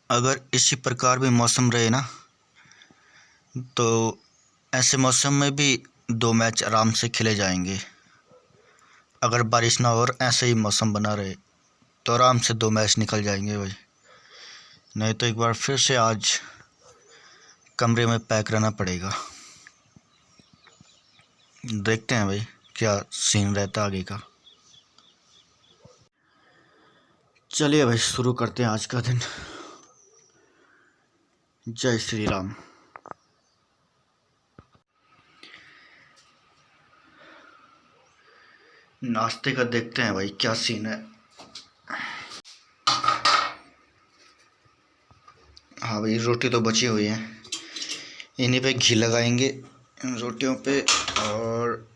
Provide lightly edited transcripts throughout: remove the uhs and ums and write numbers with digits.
अगर इसी प्रकार भी मौसम रहे ना, तो ऐसे मौसम में भी 2 मैच आराम से खेले जाएंगे। अगर बारिश ना हो और ऐसे ही मौसम बना रहे तो आराम से 2 मैच निकल जाएंगे भाई। नहीं तो एक बार फिर से आज कमरे में पैक रहना पड़ेगा। देखते हैं भाई क्या सीन रहता है आगे का। चलिए भाई शुरू करते हैं आज का दिन। जय श्री राम। नाश्ते का देखते हैं भाई क्या सीन है। हाँ भाई, रोटी तो बची हुई है, इन्हीं पे घी लगाएंगे इन रोटियों पे, और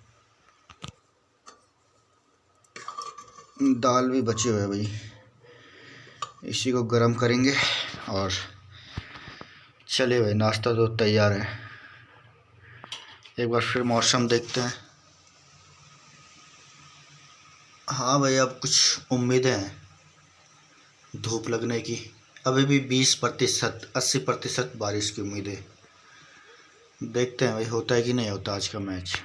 दाल भी बची हुई है भाई, इसी को गरम करेंगे। और चलिए भाई, नाश्ता तो तैयार है। एक बार फिर मौसम देखते हैं। हाँ भाई, अब कुछ उम्मीदें हैं धूप लगने की। अभी भी 20%, 80% बारिश की उम्मीद है। देखते हैं भाई होता है कि नहीं होता आज का मैच।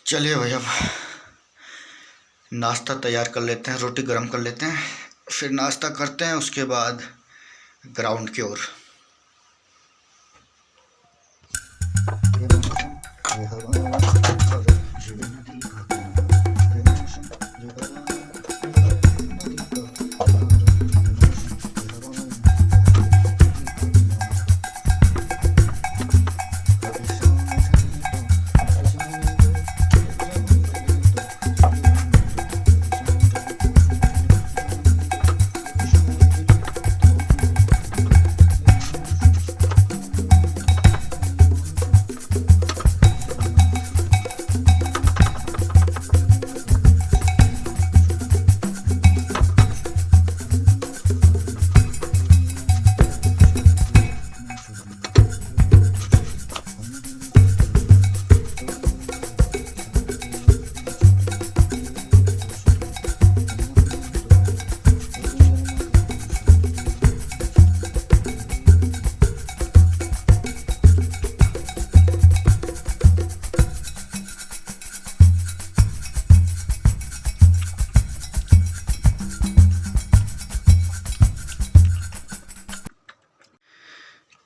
चलिए भाई, अब नाश्ता तैयार कर लेते हैं, रोटी गरम कर लेते हैं, फिर नाश्ता करते हैं, उसके बाद ग्राउंड की ओर।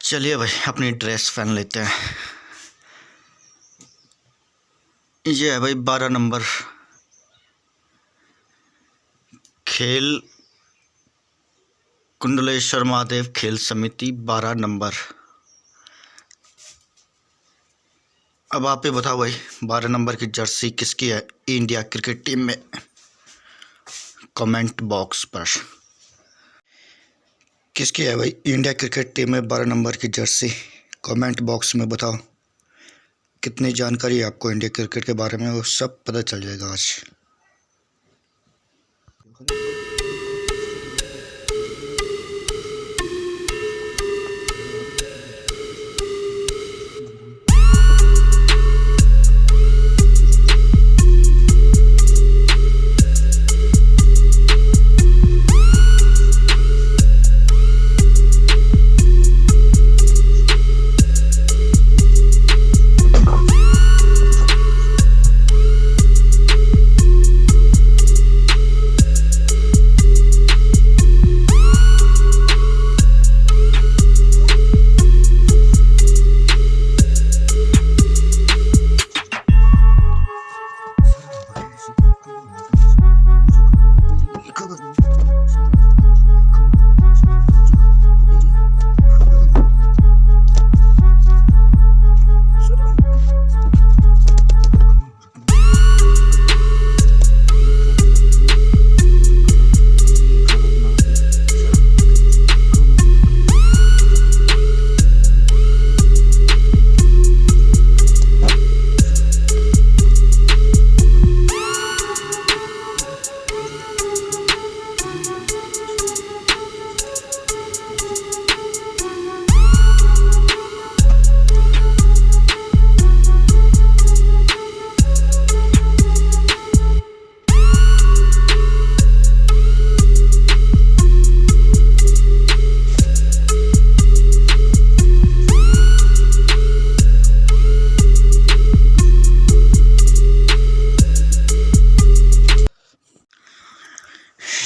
चलिए भाई, अपनी ड्रेस पहन लेते हैं। ये है भाई 12 नंबर खेल कुंडलेश्वर महादेव खेल समिति 12 नंबर। अब आप ही बताओ भाई, 12 नंबर की जर्सी किसकी है इंडिया क्रिकेट टीम में? कमेंट बॉक्स पर किसकी है भाई इंडिया क्रिकेट टीम में 12 नंबर की जर्सी? कमेंट बॉक्स में बताओ। कितनी जानकारी है आपको इंडिया क्रिकेट के बारे में, वो सब पता चल जाएगा आज।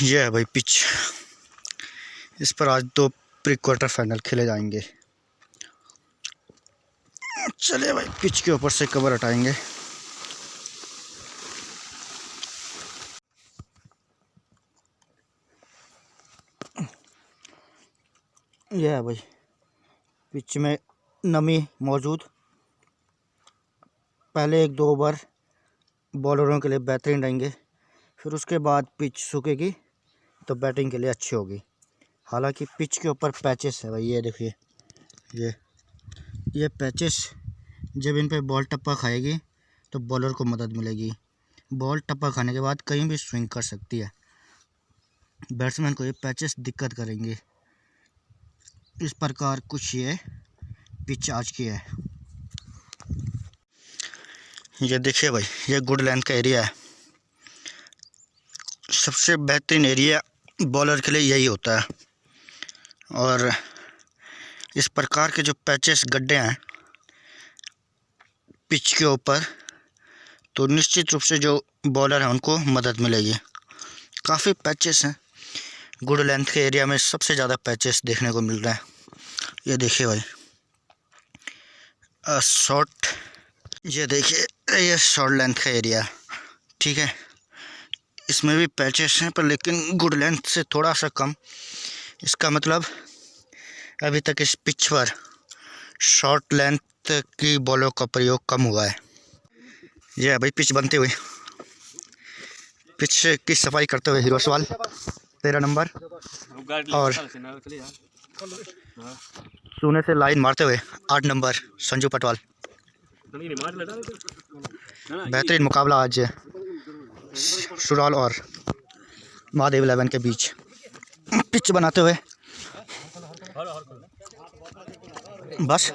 ये है भाई पिच। इस पर आज 2 प्री क्वार्टर फाइनल खेले जाएंगे। चलिए भाई पिच के ऊपर से कवर हटाएंगे। यह है भाई पिच में नमी मौजूद। पहले 1-2 ओवर बॉलरों के लिए बेहतरीन रहेंगे, फिर उसके बाद पिच सूखेगी तो बैटिंग के लिए अच्छी होगी। हालांकि पिच के ऊपर पैचेस है भाई, ये देखिए, ये पैचेस जब इन पे बॉल टप्पा खाएगी तो बॉलर को मदद मिलेगी। बॉल टप्पा खाने के बाद कहीं भी स्विंग कर सकती है। बैट्समैन को ये पैचेस दिक्कत करेंगे। इस प्रकार कुछ ये पिच आज की है। ये देखिए भाई, ये गुड लेंथ का एरिया है। सबसे बेहतरीन एरिया बॉलर के लिए यही होता है। और इस प्रकार के जो पैचेस गड्ढे हैं पिच के ऊपर, तो निश्चित रूप से जो बॉलर हैं उनको मदद मिलेगी। काफ़ी पैचेस हैं गुड लेंथ के एरिया में, सबसे ज़्यादा पैचेस देखने को मिल रहा है। ये देखिए भाई शॉर्ट, ये देखिए ये शॉर्ट लेंथ का एरिया, ठीक है। इसमें भी पैचेस हैं पर लेकिन गुड लेंथ से थोड़ा सा कम। इसका मतलब अभी तक इस पिच पर शॉर्ट लेंथ की बॉलों का प्रयोग कम हुआ है। यह है भाई पिच बनते हुए, पिच की सफाई करते हुए हीरो सवाल 13 नंबर, और सोने से लाइन मारते हुए 8 नंबर संजू पटवाल। बेहतरीन मुकाबला आज सुराल और महादेव 11 के बीच पिच बनाते हुए। बस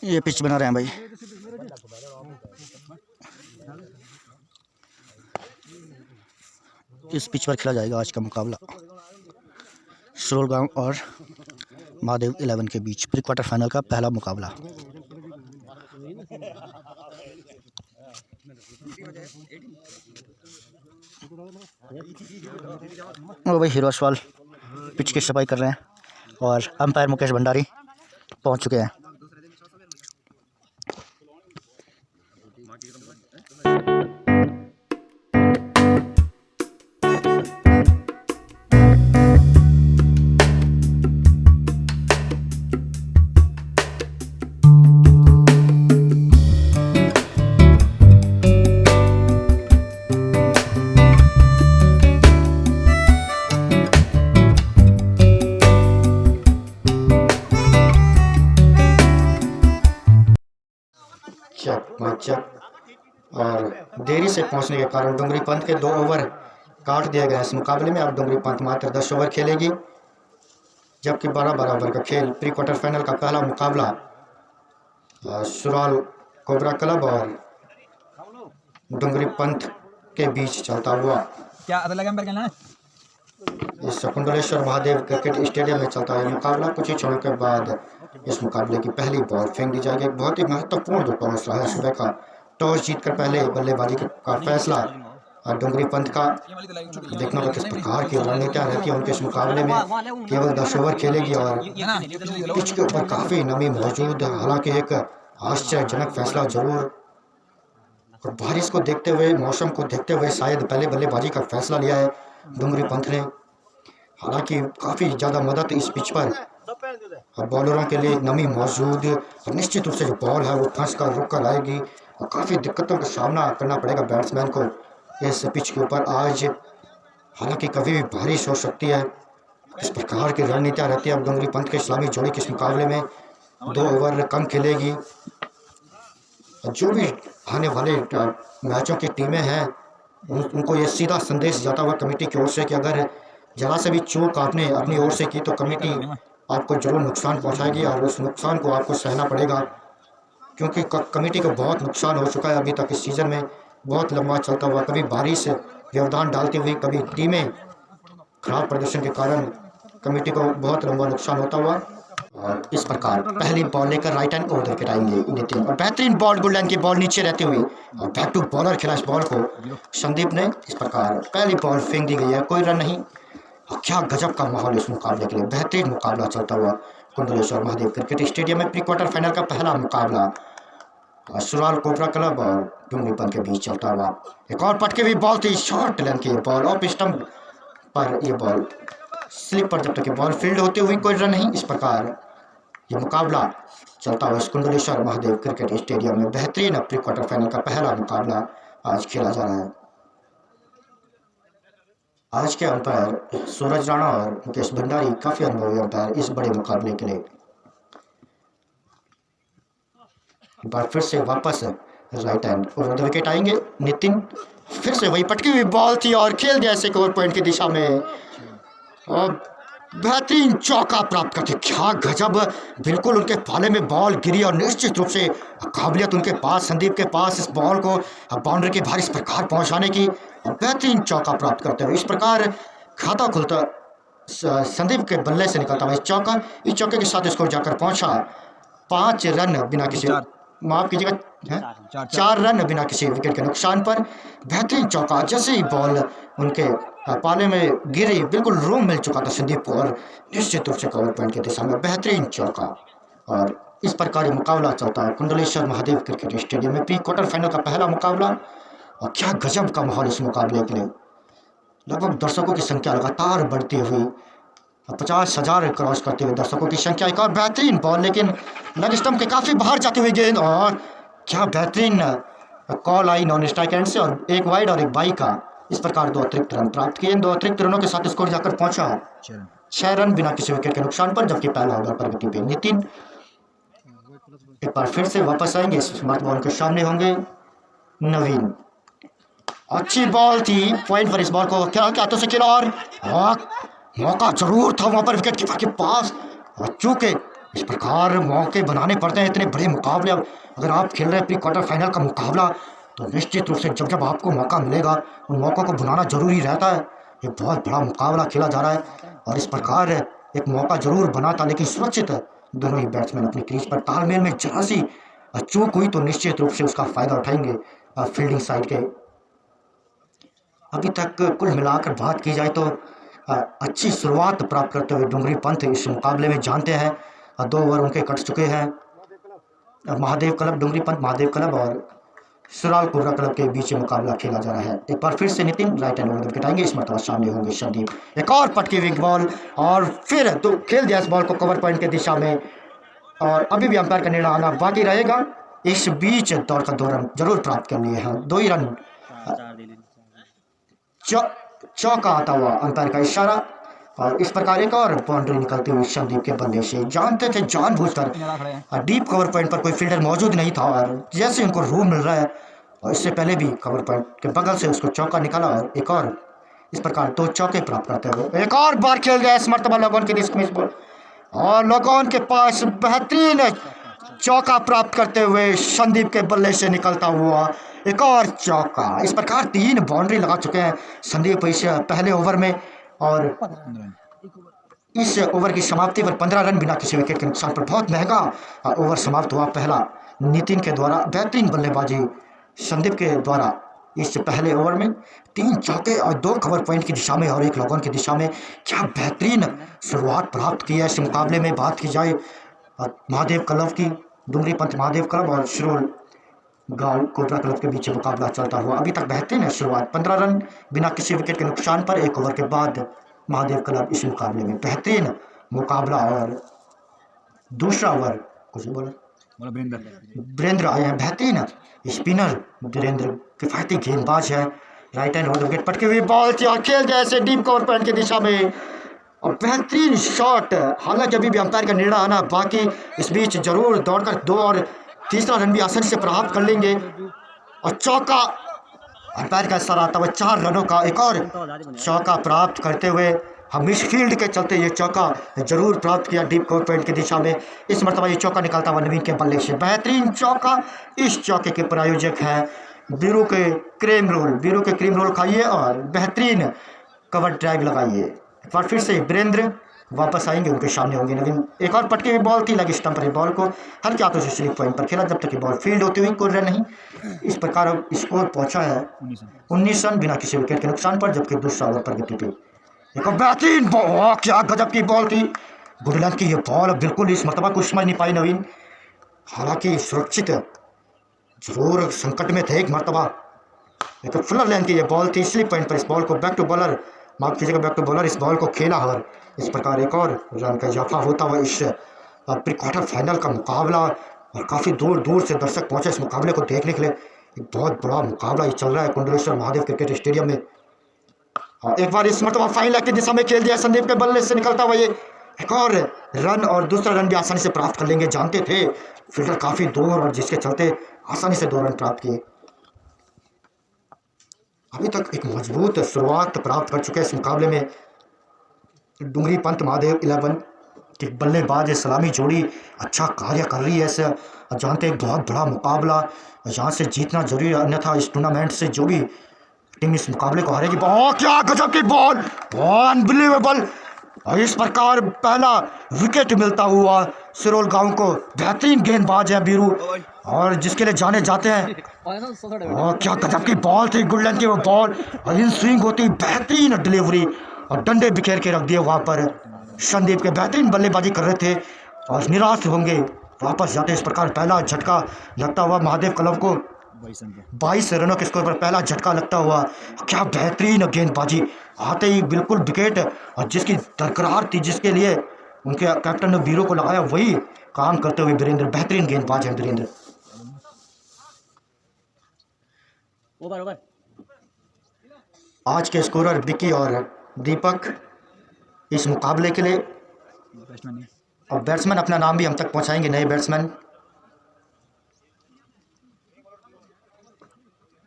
ये पिच बना रहे हैं भाई। इस पिच पर खेला जाएगा आज का मुकाबला सुरोल गांव और महादेव 11 के बीच, प्री क्वार्टर फाइनल का पहला मुकाबला। और भाई हीरो सवाल पिच की सफाई कर रहे हैं और अंपायर मुकेश भंडारी पहुंच चुके हैं। और देरी से पहुंचने के कारण डुंगरी पंत के 2 ओवर काट दिए गए इस मुकाबले में। अब डुंगरी पंत मात्र 10 ओवर खेलेगी, जबकि 12-12 ओवर का खेल प्री क्वार्टर फाइनल का पहला मुकाबला सुराल कोबरा क्लब और डुंगरी पंत के बीच चलता हुआ इस कुंडलेश्वर महादेव क्रिकेट स्टेडियम में चलता है मुकाबला। कुछ ही क्षणों के बाद इस मुकाबले की पहली बॉल फेंक दी जाएगी। बहुत ही महत्वपूर्ण जो टॉस रहा है सुबह का, टॉस जीतकर पहले बल्लेबाजी का फैसला और डुंगरी पंत का। देखना होगा किस प्रकार की रणनीतियाँ रहती है उनके इस मुकाबले में। केवल 10 ओवर खेलेगी और पिच के ऊपर काफ़ी नमी मौजूद है। हालांकि एक आश्चर्यजनक फैसला जरूर, और बारिश को देखते हुए, मौसम को देखते हुए शायद पहले बल्लेबाजी का फैसला लिया है डुंगरी पंत ने। हालांकि काफ़ी ज़्यादा मदद इस पिच पर बॉलरों के लिए नमी मौजूद, और निश्चित रूप से जो बॉल है वो फंस कर रुक कर आएगी और काफ़ी दिक्कतों का सामना करना पड़ेगा बैट्समैन को इस पिच के ऊपर आज। हालांकि कभी भी बारिश हो सकती है, इस प्रकार की रणनीतियाँ रहती है। अब डुंगरी पंत के इस्लामी जोड़ी के इस मुकाबले में 2 ओवर कम खेलेगी। जो भी आने वाले मैचों की टीमें हैं उनको ये सीधा संदेश जाता हुआ कमेटी की ओर से कि अगर जरा से भी चूक आपने अपनी ओर से की तो कमेटी आपको जरूर नुकसान पहुंचाएगी और उस नुकसान को आपको सहना पड़ेगा, क्योंकि कमेटी को बहुत नुकसान हो चुका है अभी तक इस सीज़न में। बहुत लंबा चलता हुआ, कभी बारिश व्यवधान डालती हुई, कभी टीमें खराब प्रदर्शन के कारण कमेटी को बहुत लंबा नुकसान होता हुआ। और इस प्रकार पहली बॉल लेकर राइट हैंड ओवर विकेट आएंगे नितिन, और बेहतरीन बॉल गुड लाइन की बॉल नीचे रहते हुए और बैक टू बॉलर खेला इस बॉल को संदीप ने। इस प्रकार पहली बॉल फेंक दी गई है, कोई रन नहीं। और क्या गजब का माहौल इस मुकाबले के लिए, बेहतरीन मुकाबला चलता हुआ कुंडलेश्वर महादेव क्रिकेट स्टेडियम में प्री क्वार्टर फाइनल का पहला मुकाबला सुराल कोबरा क्लब और डुंगरीपंथ के बीच चलता हुआ। एक और पटके हुई बॉल थी, शॉर्ट लेंथ की बॉल ऑफ स्टंप पर ये बॉल स्लिप पर जब तक ये बॉल फील्ड होती हुई कोई रन नहीं। इस प्रकार ये मुकाबला चलता हुआ कुंडलेश्वर महादेव क्रिकेट स्टेडियम में बेहतरीन प्री क्वार्टर फाइनल का पहला मुकाबला आज खेला जा रहा है। आज के अंपायर सूरज राणा और मुकेश भंडारी काफी अनुभवी अंपायर इस बड़े मुकाबले के लिए। एक बार फिर से वापस राइट हैंड और विकेट आएंगे नितिन, फिर से वही पटकी हुई बॉल थी और खेल दिया ऐसे कवर पॉइंट की दिशा में और बेहतरीन चौका प्राप्त करते। क्या गजब, बिल्कुल उनके पाले में बॉल गिरी और निश्चित रूप से काबिलियत उनके पास, संदीप के पास इस बॉल को बाउंड्री के बाहर इस प्रकार पहुंचाने की और बेहतरीन चौका प्राप्त करते हुए इस प्रकार खाता खुलता संदीप के बल्ले से निकलता हुआ इस चौके के साथ स्कोर जाकर पहुंचा 5 रन बिना किसी, माफ कीजिएगा 4 रन बिना किसी विकेट के नुकसान पर। बेहतरीन चौका, जैसे ही बॉल उनके पाले में गिरी बिल्कुल रूम मिल चुका था संदीप को और निश्चित रूप से कवर पॉइंट की दिशा में बेहतरीन चौका। और इस प्रकार ये मुकाबला चलता है कुंडलेश्वर महादेव क्रिकेट स्टेडियम में प्री क्वार्टर फाइनल का पहला मुकाबला। और क्या गजब का माहौल इस मुकाबले के लिए, लगभग दर्शकों की संख्या लगातार बढ़ती हुई 50,000 क्रॉस करते हुए दर्शकों की संख्या। एक और बेहतरीन बॉल लेकिन लेग स्टंप के काफी बाहर जाती हुई गेंद और क्या बेहतरीन call I non strike and से और एक वाइड और एक बाई का। इस प्रकार 2 अतिरिक्त रन प्राप्त किए, 2 अतिरिक्त रनों के साथ स्कोर जाकर पहुंचा 6 रन बिना किसी विकेट के नुकसान पर, जबकि पहला ओवर पर विकेट पे नितिन एक बार फिर से वापस आएंगे। स्मार्ट बॉल के सामने होंगे नवीन, अच्छी बॉल थी पॉइंट पर, इस बॉल को क्या हाथों से खेला और मौका जरूर था वहां पर विकेट कीपर के पास। और चूंकि इस प्रकार मौके बनाने पड़ते हैं इतने बड़े मुकाबले, अगर आप खेल रहे हैं प्री क्वार्टर फाइनल का मुकाबला तो निश्चित रूप से जब जब आपको मौका मिलेगा उन मौक़ों को बनाना जरूरी रहता है। एक बहुत बड़ा मुकाबला खेला जा रहा है और इस प्रकार एक मौका जरूर बना था, लेकिन सुरक्षित दोनों ही बैट्समैन अपनी क्रीज पर तालमेल में जरा सी चूक हुई तो निश्चित रूप से उसका फायदा उठाएंगे फील्डिंग साइड के। अभी तक कुल मिलाकर बात की जाए तो अच्छी शुरुआत प्राप्त करते हुए डुंगरीपंथ इस मुकाबले में जानते हैं। 2 ओवर उनके कट चुके हैं। महादेव क्लब, डुंगरीपंथ महादेव क्लब और सुराल कोबरा क्लब के बीच मुकाबला खेला जा रहा है। एक बार फिर से Nitin right hand over wicket आएंगे, इस मरतबा सामने होंगे संदीप। एक और पटकी हुई बॉल और फिर तो खेल दिया इस बॉल को कवर पॉइंट की दिशा में और अभी भी अंपायर का निर्णय आना बाकी रहेगा। इस बीच दौड़ का 2 रन जरूर प्राप्त कर लिए हैं, 2 ही रन। चौका आता हुआ अंपायर का इशारा और इस प्रकार एक और बाउंड्री निकलती हुई संदीप के बल्ले से। जानते थे जानबूझकर डीप कवर पॉइंट पर कोई फील्डर मौजूद नहीं था और जैसे उनको रूम मिल रहा है और इससे पहले भी कवर पॉइंट के बगल से उसको चौका निकाला और एक और इस प्रकार 2 चौके प्राप्त करते हुए एक और बार खेल गया इस मरतबा लोगों के दिश में और लोगों के पास बेहतरीन चौका प्राप्त करते हुए संदीप के बल्ले से निकलता हुआ एक और चौका। इस प्रकार 3 बाउंड्री लगा चुके हैं संदीप इस पहले ओवर में और इस ओवर की समाप्ति पर 15 रन बिना किसी विकेट के नुकसान पर बहुत महंगा ओवर समाप्त हुआ पहला नितिन के द्वारा। बेहतरीन बल्लेबाजी संदीप के द्वारा इस पहले ओवर में 3 चौके और 2 कवर पॉइंट की दिशा में और 1 लॉग ऑन की दिशा में। क्या बेहतरीन शुरुआत प्राप्त की है इस मुकाबले में। बात की जाए महादेव क्लब की, डुंगरीपंथ महादेव क्लब और शिरोल गांव कोबरा क्लब के बीच मुकाबला चलता हुआ अभी तक बेहतरीन है शुरुआत। 15 रन बिना किसी विकेट के नुकसान पर 1 ओवर के बाद महादेव क्लब इस मुकाबले में बेहतरीन मुकाबला। और दूसरा ओवर कुछ बोला वीरेंद्र आए हैं, बेहतरीन स्पिनर वीरेंद्र किफायती गेंदबाज है। राइट हैंड ओवर विकेट पटकी हुई बॉल थी और खेल जैसे डीप कवर पॉइंट की दिशा में और बेहतरीन शॉट। हालांकि अभी भी अंपायर का निर्णय आना बाकी, इस बीच जरूर दौड़कर 2 और तीसरा रन भी आसानी से प्राप्त कर लेंगे और चौका अंपायर का इशारा आता हुआ 4 रनों का एक और चौका प्राप्त करते हुए हम मिडफील्ड के चलते ये चौका जरूर प्राप्त किया डीप कवर पॉइंट की दिशा में। इस मरतबा ये चौका निकलता हुआ नवीन के बल्ले से बेहतरीन चौका। इस चौके के प्रायोजक हैं बीरू के क्रीम रोल। बीरू के क्रीम रोल खाइए और बेहतरीन कवर ड्राइव लगाइए। एक बार फिर से वीरेंद्र वापस आएंगे उनके सामने होंगे। लेकिन एक और पटकी हुई बॉल थी, लगी स्टंप पर, बॉल को हल्के हाथों से स्लिप पॉइंट पर खेला जब तक कि बॉल फील्ड होती हुई कोई रन नहीं। इस प्रकार अब स्कोर पहुंचा है 19 रन बिना किसी विकेट के नुकसान पर, जबकि दूसरा ओवर प्रगति पे। एक और बेहतरीन बॉल, क्या गजब की बॉल थी गुडलैंड की। ये बॉल बिल्कुल इस मरतबा कुछ समझ नहीं पाई नवीन, हालांकि सुरक्षित जरूर संकट में थे एक मरतबा। एक फुलर लेंथ की ये बॉल थी, स्लिप पॉइंट पर इस बॉल को बैक टू बॉलर, माफ कीजिएगा बैक टू बॉलर, इस बॉल को खेला और इस प्रकार एक और रन का इजाफा होता हुआ इस प्री क्वार्टर फाइनल का मुकाबला। और काफ़ी दूर दूर से दर्शक पहुंचे इस मुकाबले को देखने के लिए। एक बहुत बड़ा मुकाबला ये चल रहा है कुंडलेश्वर महादेव क्रिकेट स्टेडियम में। और एक बार इस मरतबा फाइनल की दिशा में खेल दिया संदीप के बल्ले से निकलता हुआ ये एक और रन, और दूसरा रन भी आसानी से प्राप्त कर लेंगे, जानते थे फील्डर काफ़ी दूर, और जिसके चलते आसानी से 2 रन प्राप्त किए। अभी तक एक मजबूत शुरुआत प्राप्त कर चुके हैं इस मुकाबले में डुंगरी पंत महादेव 11 की बल्लेबाज सलामी जोड़ी अच्छा कार्य कर रही है। ऐसे जानते हैं एक बहुत बड़ा मुकाबला, यहाँ से जीतना जरूरी है, अन्यथा इस टूर्नामेंट से जो भी टीम इस मुकाबले को हारेगी। बहुत क्या गजब की बॉल, अनबिलीवेबल। और इस प्रकार पहला विकेट मिलता हुआ सिरोल गांव को। बेहतरीन गेंदबाज है बीरू, और जिसके लिए जाने जाते हैं। और क्या गजब की बॉल थी गुडलैंड की वो बॉल, और इन स्विंग होती बेहतरीन डिलीवरी, और डंडे बिखेर के रख दिए वहाँ पर। संदीप के बेहतरीन बल्लेबाजी कर रहे थे और निराश होंगे वापस जाते। इस प्रकार पहला झटका लगता हुआ महादेव क्लब को 22 रनों के स्कोर पर पहला झटका लगता हुआ। क्या बेहतरीन गेंदबाजी, आते ही बिल्कुल विकेट, और जिसकी दरकरार थी, जिसके लिए उनके कैप्टन ने बीरो को लगाया, वही काम करते हुए वीरेंद्र, बेहतरीन गेंदबाज है वीरेंद्र। आज के स्कोरर विकी और दीपक इस मुकाबले के लिए, और बैट्समैन अपना नाम भी हम तक पहुंचाएंगे, नए बैट्समैन।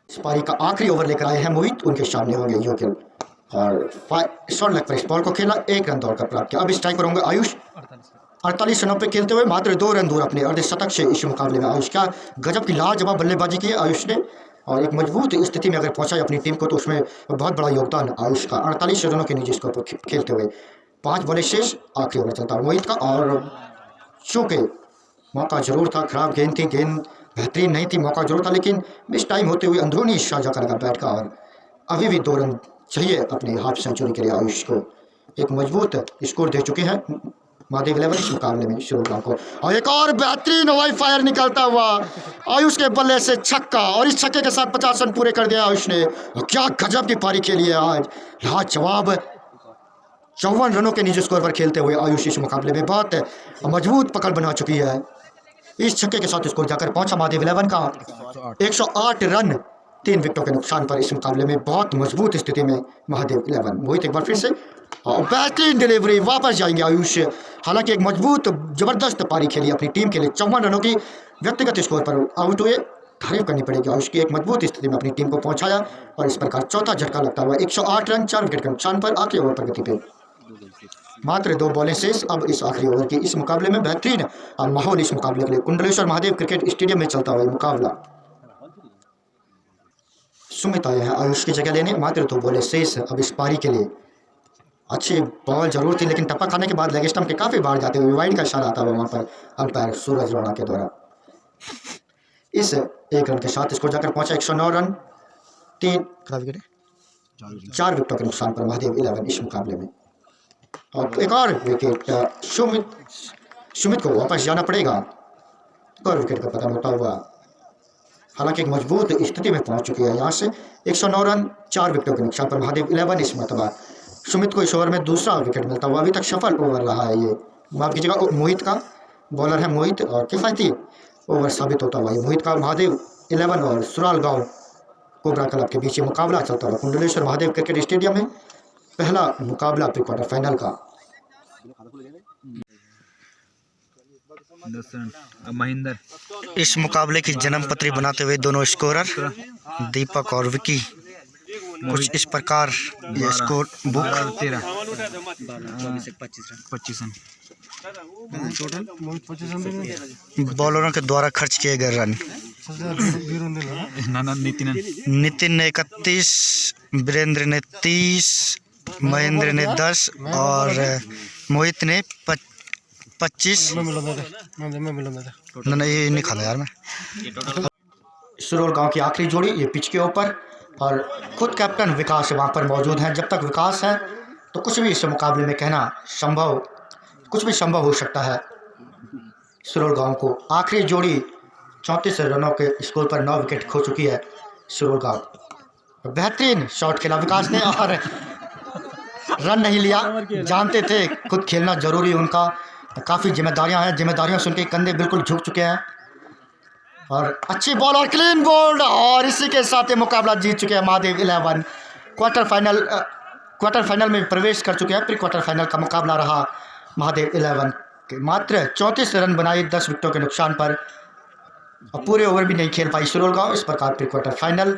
इस पारी का आखिरी ओवर लेकर आए हैं मोहित, उनके सामने होंगे योगेन, और शॉर्ट लेग पर इस बॉल को खेला, 1 रन दौड़ कर प्राप्त किया। अब इस स्ट्राइक पर होंगे आयुष, 48 रनों पे खेलते हुए मात्र 2 रन दूर अपने अर्धशतक से इस मुकाबले में। आयुष क्या गजब की लाजवाब बल्लेबाजी की है आयुष ने, और एक मजबूत स्थिति में अगर पहुंचाए अपनी टीम को तो उसमें बहुत बड़ा योगदान आयुष का। 48 रनों के निजी स्कोर पर खेलते हुए 5 बॉलें शेष, आखिरी ओवर चलता है मोहित का। और चूँकि मौका जरूर था, खराब गेंद थी, गेंद बेहतरीन नहीं थी, मौका जरूर था, लेकिन मिस टाइम होते हुए अंदरूनी शाजा का लगा बैट का, और अभी भी 2 रन चाहिए अपनी हाफ सेंचुरी के लिए आयुष को। एक मजबूत स्कोर दे चुके हैं महादेव 11 इस मुकाबले में शुरू को। और एक और बेहतरीन हवाई फायर निकलता हुआ आयुष के बल्ले से छक्का, और इस छक्के के साथ 50 रन पूरे कर दिया आयुष ने। और क्या गजब की पारी खेली है आज, लाजवाब 54 रनों के निजी स्कोर पर खेलते हुए आयुष इस मुकाबले में बहुत मजबूत पकड़ बना चुकी है। इस छक्के के साथ स्कोर जाकर पहुंचा महादेव 11 का 108 रन 3 विकेटों के नुकसान पर इस मुकाबले में बहुत मजबूत स्थिति में महादेव 11। मोहित एक बार फिर से, और बेहतरीन डिलीवरी, वापस जाएंगे आयुष। हालांकि एक मजबूत जबरदस्त पारी खेली अपनी टीम के लिए, 54 रनों की व्यक्तिगत स्कोर पर आउट हुए। तारीफ करनी पड़ेगी आयुष की, एक मजबूत स्थिति में अपनी टीम को पहुंचाया, और इस प्रकार चौथा झटका लगता हुआ 108 रन 4 विकेट के नुकसान पर आखिरी ओवर प्रगति पे मात्र 2 बॉलें शेष। अब इस आखिरी ओवर के इस मुकाबले में बेहतरीन माहौल इस मुकाबले के लिए कुंडलेश्वर महादेव क्रिकेट स्टेडियम में चलता हुआ मुकाबला। सुमित आए हैं आयुष की जगह लेने, मात्र 2 बॉलें शेष अब इस पारी के लिए। अच्छी बॉल जरूर थी, लेकिन टप्पा खाने के बाद लेग स्टंप के काफ़ी बाहर जाते हुए वाइड का इशारा आता हुआ वहाँ पर अंपायर सूरज राणा के द्वारा। इस 1 रन के साथ स्कोर जाकर पहुंचा 109 रन 4 विकेटों के नुकसान पर महादेव 11 इस मुकाबले में। और एक और विकेट सुमित को वापस जाना पड़ेगा, एक और विकेट का पतन होता हुआ। हालांकि एक मजबूत स्थिति में पहुंच चुकी है यहाँ से। 109 रन 4 विकेटों के नुकसान पर महादेव 11 इस मरतबा। सुमित को इस ओवर में दूसरा विकेट मिलता हुआ, अभी तक सफल ओवर रहा है ये, माफ कीजिएगा मोहित का, बॉलर है मोहित, और किफायती ओवर साबित होता हुआ ये मोहित का। महादेव 11 और सुराल गाँव कोबरा क्लब के बीच मुकाबला चलता हुआ कुंडलेश्वर महादेव क्रिकेट स्टेडियम में, पहला मुकाबला प्री क्वार्टर फाइनल का। महेंद्र इस मुकाबले की जन्मपत्री बनाते हुए दोनों स्कोरर दीपक और विकी कुछ इस प्रकार ये स्कोर बुक 25 बॉलरों के द्वारा खर्च किए गए रन। नितिन ने 31, वीरेंद्र ने 30, महेंद्र ने 10 और मोहित ने 25 नहीं ये नहीं खाता यार मैं। सुरोल गांव की आखिरी जोड़ी ये पिच के ऊपर, और खुद कैप्टन विकास वहां पर मौजूद हैं। जब तक विकास है तो कुछ भी इस मुकाबले में कहना संभव, कुछ भी संभव हो सकता है। सुरोल गांव को आखिरी जोड़ी 34 रनों के स्कोर पर 9 विकेट खो चुकी है सुरोल गांव। बेहतरीन शॉट खेला विकास ने और रन नहीं लिया। जानते थे खुद खेलना जरूरी उनका, काफ़ी जिम्मेदारियां हैं, जिम्मेदारियों से उनके कंधे बिल्कुल झुक चुके हैं। और अच्छी बॉल और क्लीन बोल्ड, और इसी के साथ ये मुकाबला जीत चुके हैं महादेव 11। क्वार्टर फाइनल में प्रवेश कर चुके हैं। प्री क्वार्टर फाइनल का मुकाबला रहा महादेव 11 के। मात्र 34 रन बनाए 10 विकेटों के नुकसान पर, और पूरे ओवर भी नहीं खेल पाई सुरोल गांव। इस प्रकार प्री क्वार्टर फाइनल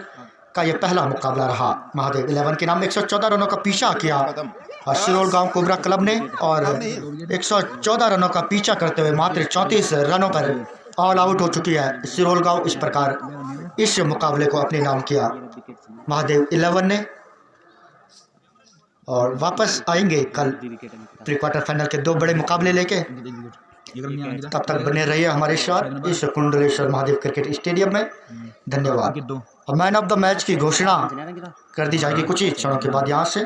का यह पहला मुकाबला रहा। महादेव 11 के नाम 114 रनों का पीछा किया और सिरोल गांव कोबरा क्लब ने, और 114 रनों का पीछा करते हुए मात्र 34 रनों पर ऑल आउट हो चुकी है सिरोल गांव। इस प्रकार इस मुकाबले को अपने नाम किया महादेव 11 ने, और वापस आएंगे कल प्री क्वार्टर फाइनल के 2 बड़े मुकाबले लेके। तब तक बने रहिए हमारे साथ इस कुंडलेश्वर महादेव क्रिकेट स्टेडियम में। धन्यवाद। और मैन ऑफ द मैच की घोषणा कर दी जाएगी कुछ ही क्षणों के बाद यहाँ से।